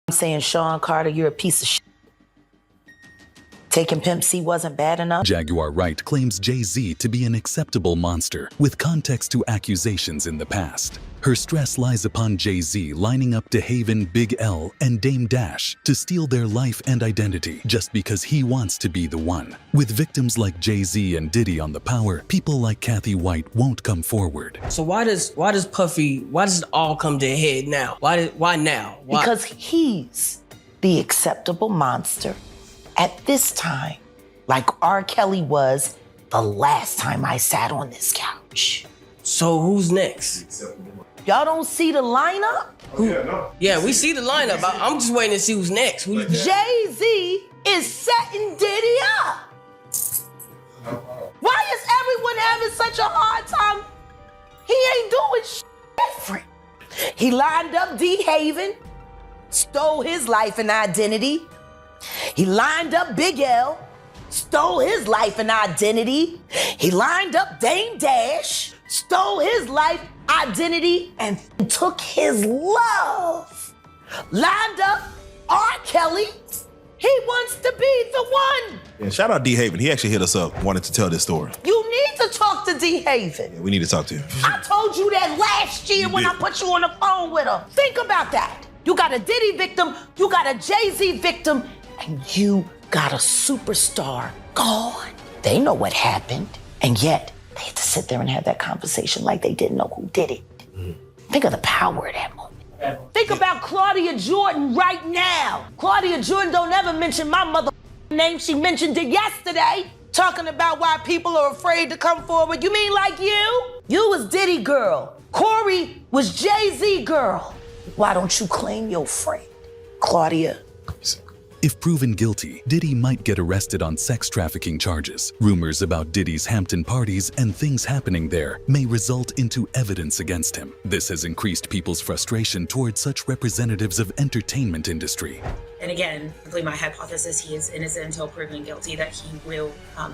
I'm saying, Sean Carter, you're a piece of shit. Taking Pimp C wasn't bad enough. Jaguar Wright claims Jay-Z to be an acceptable monster, with context to accusations in the past. Her stress lies upon Jay-Z lining up DeHaven, Big L, and Dame Dash to steal their life and identity just because he wants to be the one. With victims like Jay-Z and Diddy on the power, people like Kathy White won't come forward. So why does it all come to a head now? Why now? Why? Because he's the acceptable monster at this time, like R. Kelly was the last time I sat on this couch. So who's next? Y'all don't see the lineup? Yeah, we see the lineup. I'm just waiting to see who's next. Jay-Z is setting Diddy up. Why is everyone having such a hard time? He ain't doing shit different. He lined up DeHaven, stole his life and identity. He lined up Big L, stole his life and identity. He lined up Dame Dash, stole his life, identity, and took his love. Lined up R. Kelly. He wants to be the one. Yeah, shout out DeHaven. He actually hit us up, wanted to tell this story. You need to talk to DeHaven. Yeah, we need to talk to him. I told you that last year when I put you on the phone with him. Think about that. You got a Diddy victim, you got a Jay-Z victim, and you got a superstar gone. They know what happened, and yet they had to sit there and have that conversation like they didn't know who did it. Think of the power of that moment. Think about Claudia Jordan right now. Claudia Jordan don't ever mention my mother name. She mentioned it yesterday, talking about why people are afraid to come forward. You mean like you? You was Diddy girl. Corey was Jay-Z girl. Why don't you claim your friend, Claudia? If proven guilty, Diddy might get arrested on sex trafficking charges. Rumors about Diddy's Hampton parties and things happening there may result into evidence against him. This has increased people's frustration towards such representatives of entertainment industry. And again, simply my hypothesis, he is innocent until proven guilty, that he will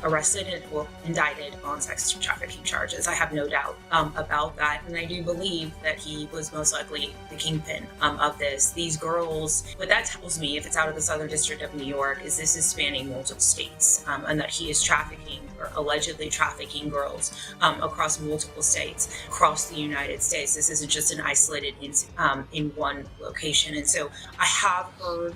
arrested or indicted on sex trafficking charges. I have no doubt about that. And I do believe that he was most likely the kingpin of this. These girls, what that tells me, if it's out of the Southern District of New York, is this is spanning multiple states, and that he is trafficking or allegedly trafficking girls across multiple states, across the United States. This isn't just an isolated incident in one location. And so I have heard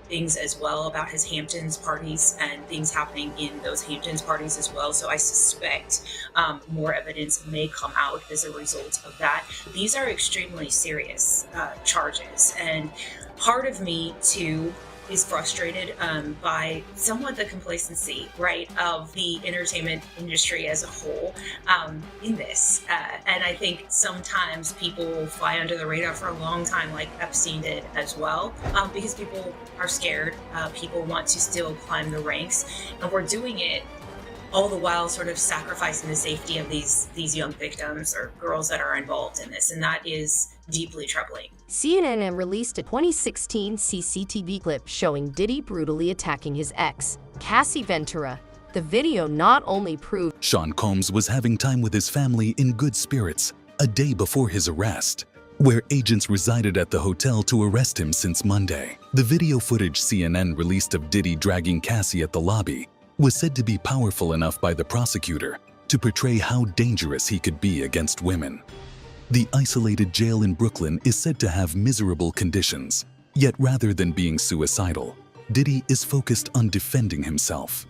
things as well about his Hamptons parties and things happening in those Hamptons parties as well. So I suspect more evidence may come out as a result of that. These are extremely serious charges, and part of me too is frustrated by somewhat the complacency, right, of the entertainment industry as a whole in this. And I think sometimes people fly under the radar for a long time, like Epstein did as well, because people are scared. People want to still climb the ranks, and we're doing it all the while sort of sacrificing the safety of these young victims or girls that are involved in this. And that is deeply troubling. CNN released a 2016 CCTV clip showing Diddy brutally attacking his ex, Cassie Ventura. The video not only proved Sean Combs was having time with his family in good spirits a day before his arrest, where agents resided at the hotel to arrest him since Monday. The video footage CNN released of Diddy dragging Cassie at the lobby was said to be powerful enough by the prosecutor to portray how dangerous he could be against women. The isolated jail in Brooklyn is said to have miserable conditions, yet rather than being suicidal, Diddy is focused on defending himself.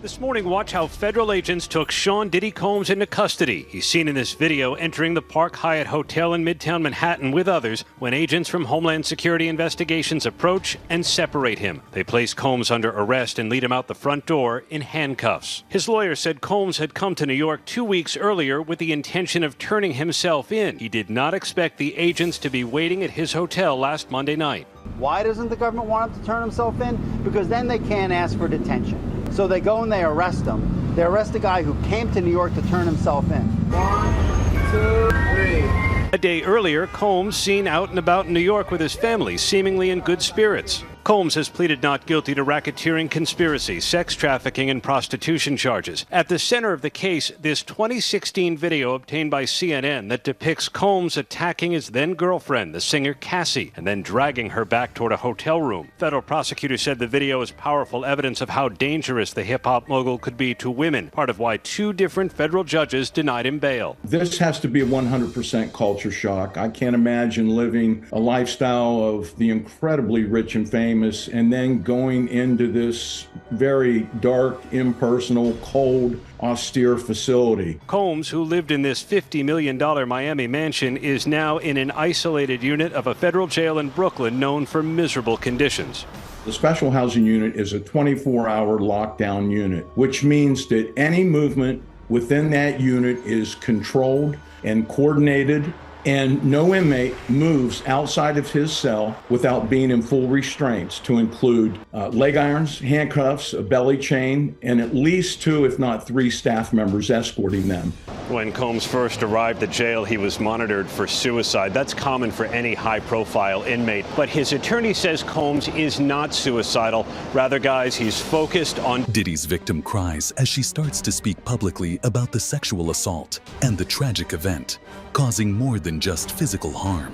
This morning, watch how federal agents took Sean Diddy Combs into custody. He's seen in this video entering the Park Hyatt Hotel in Midtown Manhattan with others when agents from Homeland Security Investigations approach and separate him. They place Combs under arrest and lead him out the front door in handcuffs. His lawyer said Combs had come to New York 2 weeks earlier with the intention of turning himself in. He did not expect the agents to be waiting at his hotel last Monday night. Why doesn't the government want him to turn himself in? Because then they can't ask for detention. So they go and they arrest him. They arrest a guy who came to New York to turn himself in. 1, 2, 3. A day earlier, Combs seen out and about in New York with his family, seemingly in good spirits. Combs has pleaded not guilty to racketeering, conspiracy, sex trafficking, and prostitution charges. At the center of the case, this 2016 video obtained by CNN that depicts Combs attacking his then-girlfriend, the singer Cassie, and then dragging her back toward a hotel room. Federal prosecutors said the video is powerful evidence of how dangerous the hip-hop mogul could be to women, part of why 2 different federal judges denied him bail. This has to be a 100% culture shock. I can't imagine living a lifestyle of the incredibly rich and famous and then going into this very dark, impersonal, cold, austere facility. Combs, who lived in this $50 million Miami mansion, is now in an isolated unit of a federal jail in Brooklyn known for miserable conditions. The special housing unit is a 24-hour lockdown unit, which means that any movement within that unit is controlled and coordinated, and no inmate moves outside of his cell without being in full restraints, to include leg irons, handcuffs, a belly chain, and at least 2, if not 3 staff members escorting them. When Combs first arrived at jail, he was monitored for suicide. That's common for any high-profile inmate. But his attorney says Combs is not suicidal. Rather, guys, he's focused on... Diddy's victim cries as she starts to speak publicly about the sexual assault and the tragic event, causing more than just physical harm.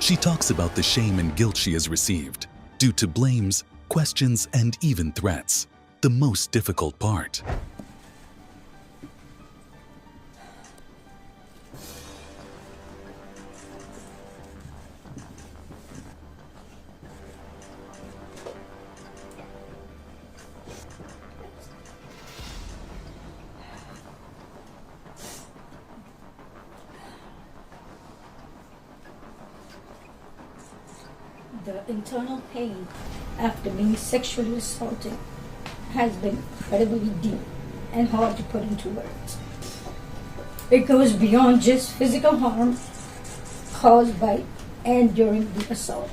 She talks about the shame and guilt she has received due to blames, questions, and even threats. The most difficult part. The internal pain after being sexually assaulted has been incredibly deep and hard to put into words. It goes beyond just physical harm caused by and during the assault.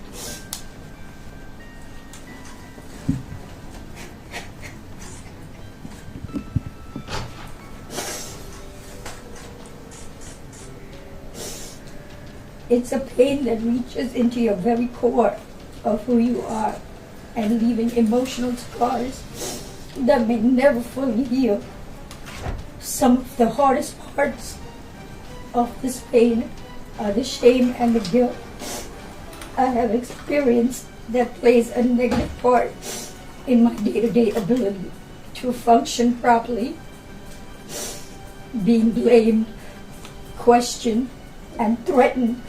It's a pain that reaches into your very core of who you are and leaving emotional scars that may never fully heal. Some of the hardest parts of this pain are the shame and the guilt I have experienced that plays a negative part in my day-to-day ability to function properly. Being blamed, questioned, and threatened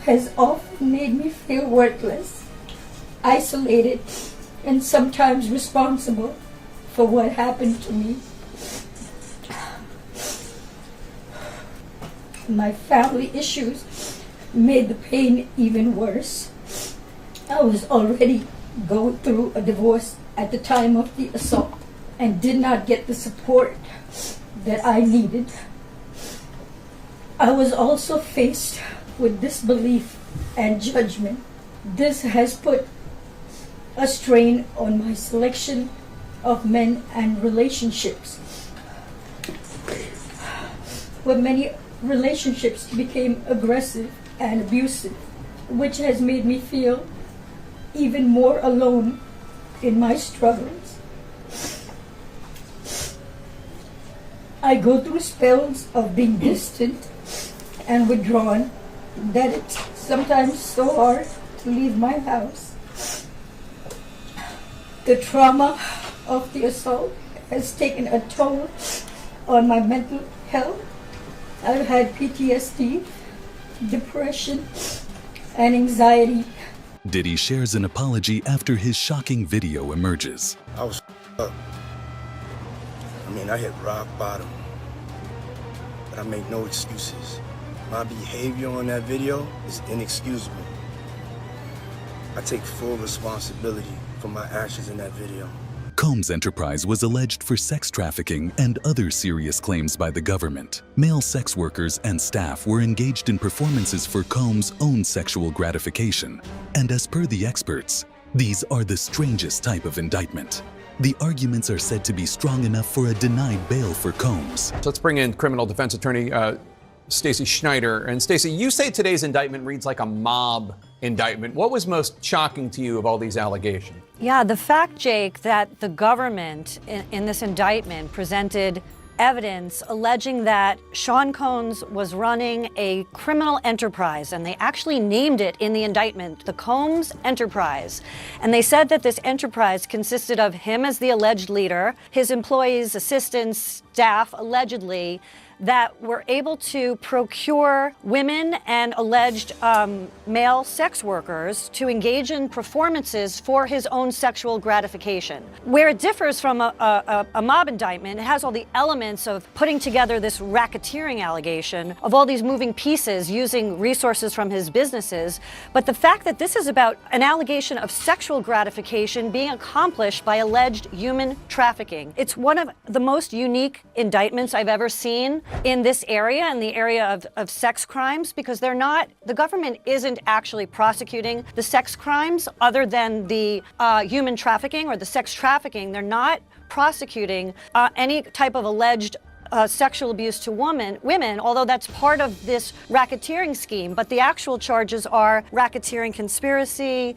has often made me feel worthless, isolated, and sometimes responsible for what happened to me. My family issues made the pain even worse. I was already going through a divorce at the time of the assault and did not get the support that I needed. I was also faced with disbelief and judgment. This has put a strain on my selection of men and relationships, where many relationships became aggressive and abusive, which has made me feel even more alone in my struggles. I go through spells of being distant and withdrawn that it's sometimes so hard to leave my house. The trauma of the assault has taken a toll on my mental health. I've had PTSD, depression, and anxiety. Diddy shares an apology after his shocking video emerges. I was up. I hit rock bottom, but I make no excuses. My behavior on that video is inexcusable. I take full responsibility for my actions in that video. Combs' enterprise was alleged for sex trafficking and other serious claims by the government. Male sex workers and staff were engaged in performances for Combs' own sexual gratification. And as per the experts, these are the strangest type of indictment. The arguments are said to be strong enough for a denied bail for Combs. So let's bring in criminal defense attorney Stacey Schneider. And Stacey, you say today's indictment reads like a mob indictment. What was most shocking to you of all these allegations? Yeah, the fact, Jake, that the government in this indictment presented evidence alleging that Sean Combs was running a criminal enterprise, and they actually named it in the indictment, the Combs Enterprise. And they said that this enterprise consisted of him as the alleged leader, his employees, assistants, staff, allegedly, that were able to procure women and alleged male sex workers to engage in performances for his own sexual gratification. Where it differs from a mob indictment, it has all the elements of putting together this racketeering allegation of all these moving pieces using resources from his businesses. But the fact that this is about an allegation of sexual gratification being accomplished by alleged human trafficking. It's one of the most unique indictments I've ever seen in this area, in the area of sex crimes, because the government isn't actually prosecuting the sex crimes other than the human trafficking or the sex trafficking. They're not prosecuting any type of alleged sexual abuse to women, although that's part of this racketeering scheme. But the actual charges are racketeering conspiracy,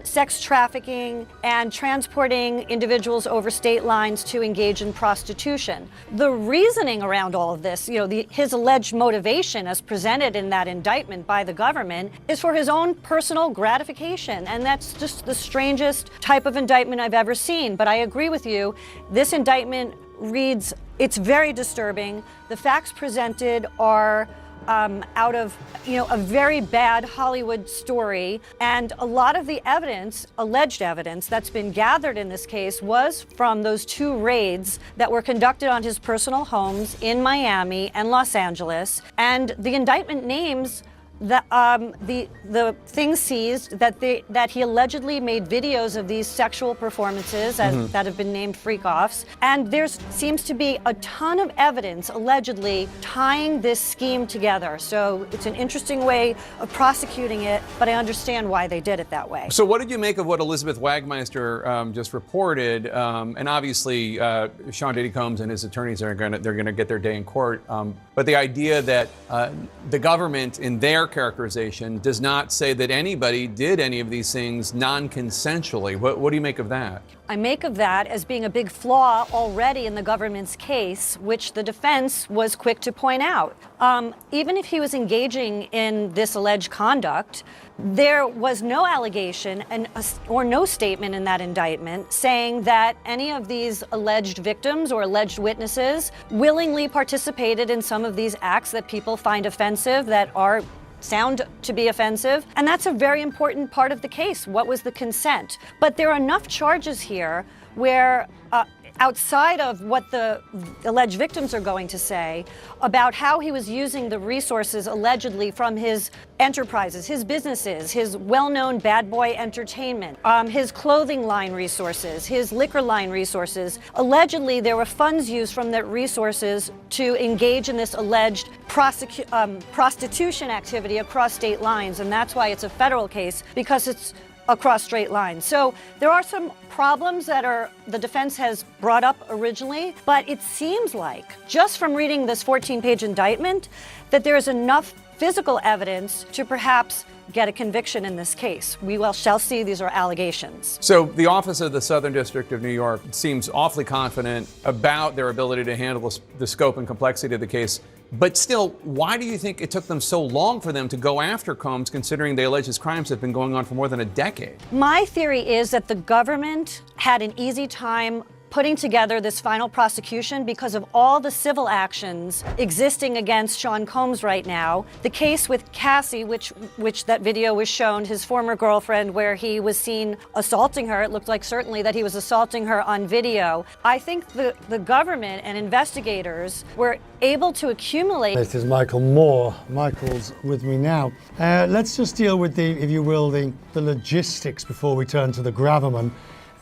sex trafficking, and transporting individuals over state lines to engage in prostitution. The reasoning around all of this, his alleged motivation as presented in that indictment by the government is for his own personal gratification. And that's just the strangest type of indictment I've ever seen. But I agree with you, this indictment reads, it's very disturbing. The facts presented are out of a very bad Hollywood story, and a lot of the evidence, alleged evidence, that's been gathered in this case was from those 2 raids that were conducted on his personal homes in Miami and Los Angeles. And the indictment names the things seized that he allegedly made videos of these sexual performances that have been named Fr3koffs. And there seems to be a ton of evidence allegedly tying this scheme together. So it's an interesting way of prosecuting it, but I understand why they did it that way. So what did you make of what Elizabeth Wagmeister just reported? And obviously, Sean Diddy Combs and his attorneys are going to get their day in court. But the idea that the government, in their characterization, does not say that anybody did any of these things non-consensually. What do you make of that? I make of that as being a big flaw already in the government's case, which the defense was quick to point out. Even if he was engaging in this alleged conduct, there was no allegation or no statement in that indictment saying that any of these alleged victims or alleged witnesses willingly participated in some of these acts that people find offensive, that sound to be offensive. And that's a very important part of the case. What was the consent? But there are enough charges here where outside of what the alleged victims are going to say about how he was using the resources allegedly from his enterprises, his businesses, his well-known Bad Boy Entertainment, his clothing line resources, his liquor line resources. Allegedly, there were funds used from the resources to engage in this alleged prostitution activity across state lines, and that's why it's a federal case, because it's across straight lines. So there are some problems that the defense has brought up originally, but it seems like, just from reading this 14-page indictment, that there is enough physical evidence to perhaps get a conviction in this case. We shall see. These are allegations. So the Office of the Southern District of New York seems awfully confident about their ability to handle the scope and complexity of the case. But still, why do you think it took them so long for them to go after Combs, considering they allege his crimes have been going on for more than a decade? My theory is that the government had an easy time putting together this final prosecution because of all the civil actions existing against Sean Combs right now. The case with Cassie, which that video was shown, his former girlfriend, where he was seen assaulting her. It looked like certainly that he was assaulting her on video. I think the government and investigators were able to accumulate. This is Michael Moore. Michael's with me now. Let's just deal with if you will, the logistics before we turn to the gravamen.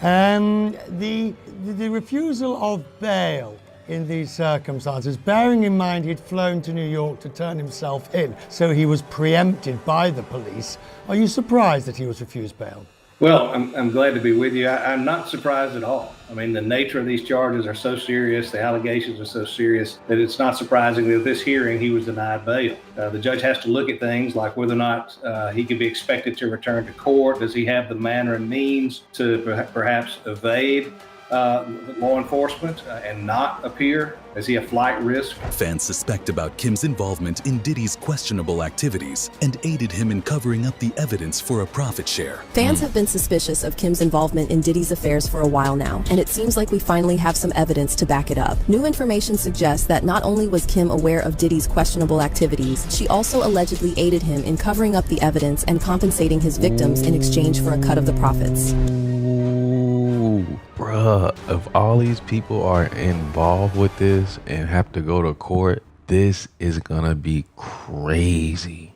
The refusal of bail in these circumstances, bearing in mind he'd flown to New York to turn himself in, so he was preempted by the police. Are you surprised that he was refused bail? Well, I'm glad to be with you. I'm not surprised at all. I mean, the nature of these charges are so serious, the allegations are so serious that it's not surprising that this hearing he was denied bail. The judge has to look at things like whether or not he can be expected to return to court. Does he have the manner and means to perhaps evade law enforcement and not appear? Is he a flight risk? Fans suspect about Kim's involvement in Diddy's questionable activities and aided him in covering up the evidence for a profit share. Fans have been suspicious of Kim's involvement in Diddy's affairs for a while now, and it seems like we finally have some evidence to back it up. New information suggests that not only was Kim aware of Diddy's questionable activities, she also allegedly aided him in covering up the evidence and compensating his victims in exchange for a cut of the profits. Bruh, if all these people are involved with this and have to go to court, this is gonna be crazy.